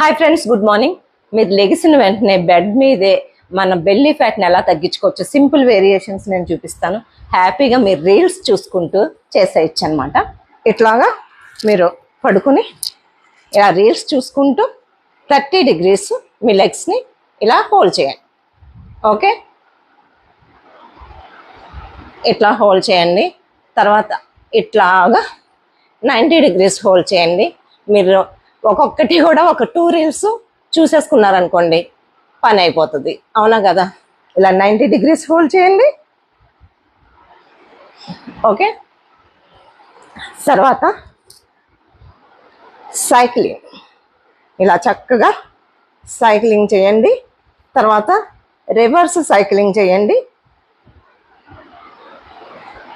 Hi friends, good morning. మీరు లెగిసిన వెంటనే bed మీదే మన బెల్లీ ఫ్యాట్ని ఎలా తగ్గించుకోవచ్చు సింపుల్ వేరియేషన్స్ నేను చూపిస్తాను. హ్యాపీగా మీరు రీల్స్ చూసుకుంటూ చేసేయచ్చు అనమాట. ఇట్లాగా మీరు పడుకుని ఇలా రీల్స్ చూసుకుంటూ 30 degrees మీ లెగ్స్ని ఇలా హోల్డ్ చేయండి. ఓకే, ఇట్లా హోల్డ్ చేయండి. తర్వాత ఇట్లాగా 90 degrees హోల్డ్ చేయండి. మీరు ఒక్కొక్కటి కూడా ఒక 2 రీల్స్ చూసేసుకున్నారనుకోండి, పని అయిపోతుంది. అవునా కదా? ఇలా 90 degrees హోల్డ్ చేయండి. ఓకే, తర్వాత సైక్లింగ్, ఇలా చక్కగా సైక్లింగ్ చేయండి. తర్వాత రివర్స్ సైక్లింగ్ చేయండి.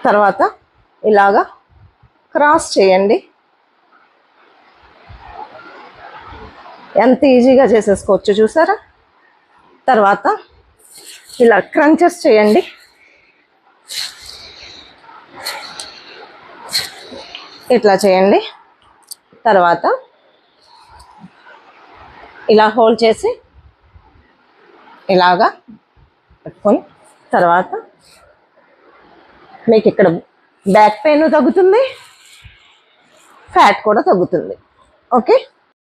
తర్వాత ఇలాగా క్రాస్ చేయండి. ఎంత ఈజీగా చేసేసుకోవచ్చు చూసారా? తర్వాత ఇలా క్రంచెస్ చేయండి. ఇట్లా చేయండి. తర్వాత ఇలా హోల్డ్ చేసి ఇలాగా పెట్టుకొని, తర్వాత మీకు ఇక్కడ బ్యాక్ పెయిన్ తగ్గుతుంది, ఫ్యాట్ కూడా తగ్గుతుంది. ఓకే.